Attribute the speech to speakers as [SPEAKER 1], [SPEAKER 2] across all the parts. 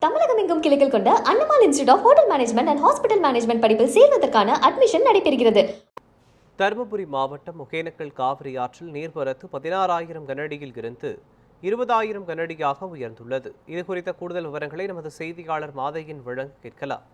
[SPEAKER 1] தமிழகம் எங்கும் கிளைகள் கொண்ட அண்ணமால் institute of hotel management and hospital management படிப்பில் சேர்வதற்கான அட்மிஷன் நடைபெறுகிறது.
[SPEAKER 2] தருமபுரி மாவட்டம் ஒகேனக்கல் காவிரி ஆற்றில் நீர்வரத்து 16,000 கனஅடியில் இருந்து 20,000 கனஅடியாக உயர்ந்துள்ளது. இது குறித்த கூடுதல் விவரங்களை நமது செய்தியாளர் மாதையின் வழங்க கேட்கலாம்.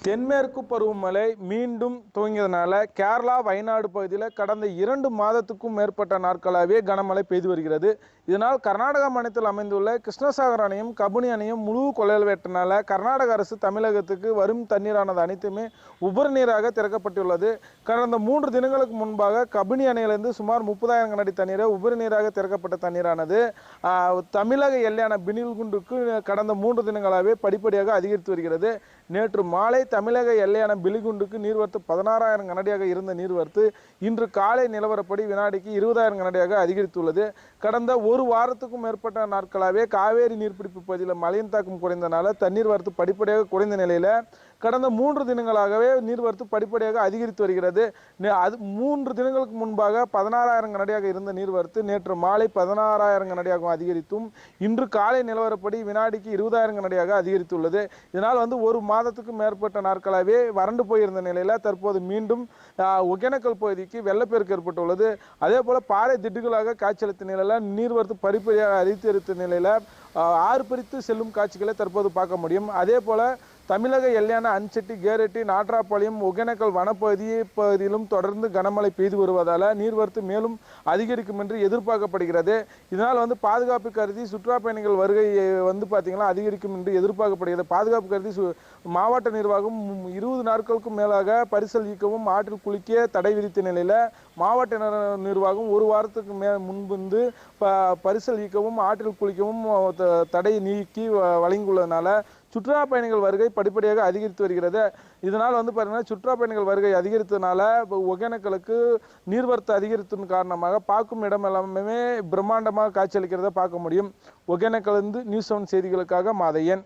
[SPEAKER 3] தென்மேற்கு பருவமழை மீண்டும் துவங்கியதனால கேரளா வயநாடு பகுதியில் கடந்த 2 மாதத்துக்கும் மேற்பட்ட நாட்களாகவே கனமழை பெய்து வருகிறது. இதனால் கர்நாடகா மாநிலத்தில் அமைந்துள்ள கிருஷ்ணசாகர் அணையும் கபினி அணையும் முழு கொள்ளளவேற்றனால கர்நாடக அரசு தமிழகத்துக்கு வரும் தண்ணீரானது அனைத்துமே உபரி நீராக திறக்கப்பட்டுள்ளது. கடந்த 3 தினங்களுக்கு முன்பாக கபினி அணையிலிருந்து சுமார் 30,000 கனஅடி தண்ணீரை உபரி நீராக திறக்கப்பட்ட தண்ணீரானது தமிழக எல்லையான பிலிகுண்டுக்கு கடந்த 3 தினங்களாகவே படிப்படியாக அதிகரித்து வருகிறது. நேற்று மாலை தமிழக எல்லையான பிலிகுண்டுக்கு நீர்வரத்து 16,000 கனஅடியாக இருந்த நீர்வரத்து இன்று காலை நிலவரப்படி வினாடிக்கு 20,000 கனஅடியாக அதிகரித்துள்ளது. கடந்த ஒரு வாரத்துக்கும் மேற்பட்ட நாட்களாகவே காவேரி நீர்பிடிப்பு பகுதியில் மழையின் தாக்கம் குறைந்தனால தண்ணீர் வரத்து படிப்படியாக குறைந்த நிலையில் கடந்த 3 தினங்களாகவே நீர்வரத்து படிப்படியாக அதிகரித்து வருகிறது. அது 3 தினங்களுக்கு முன்பாக 16,000 கனஅடியாக இருந்த நீர்வரத்து நேற்று மாலை 16,000 கனஅடியாக அதிகரித்தும் இன்று காலை நிலவரப்படி வினாடிக்கு 20,000 கனஅடியாக அதிகரித்துள்ளது. இதனால் ஒரு மாதத்துக்கும் மேற்பட்ட நாட்களாகவே வறண்டு போயிருந்த நிலையில் தற்போது மீண்டும் ஒகேனக்கல் பகுதிக்கு வெள்ளப்பெருக்கு ஏற்பட்டுள்ளது. அதே போல பாறை திட்டுகளாக காட்சியளித்த நிலையில் நீர்வரத்து படிப்படியாக அதிகரித்த நிலையில் ஆறு பிரித்து செல்லும் காட்சிகளை தற்போது பார்க்க முடியும். அதே போல தமிழக எல்லையான அன்செட்டி, கேரட்டி, நாட்ராப்பாளையம், ஒகேனக்கல் வனப்பகுதியிலும் தொடர்ந்து கனமழை பெய்து வருவதால் நீர்வரத்து மேலும் அதிகரிக்கும் என்று எதிர்பார்க்கப்படுகிறது. இதனால் பாதுகாப்பு கருதி சுற்றுலா பயணிகள் வருகை பார்த்தீங்கன்னா அதிகரிக்கும் என்று எதிர்பார்க்கப்படுகிறது. பாதுகாப்பு கருதி மாவட்ட நிர்வாகம் 20 நாட்களுக்கும் மேலாக பரிசல் இயக்கவும் ஆற்றில் குளிக்க தடை விதித்த நிலையில் மாவட்ட நிர்வாகம் ஒரு வாரத்துக்கு முன்பு பரிசல் இயக்கவும் ஆற்றில் குளிக்கவும் தடை நீக்கி வழங்கியுள்ளதுனால சுற்றுலா பயணிகள் வருகை படிப்படியாக அதிகரித்து வருகிறது. இதனால் பார்த்தீங்கன்னா சுற்றுலா பயணிகள் வருகை அதிகரித்ததுனால ஒகேனக்கலுக்கு நீர்வரத்து அதிகரித்ததன் காரணமாக பார்க்கும் இடம் எல்லாமே பிரம்மாண்டமாக காட்சியளிக்கிறத பார்க்க முடியும். ஒகேனக்கல் நியூஸ் 7 செய்திகளுக்காக மாதையன்.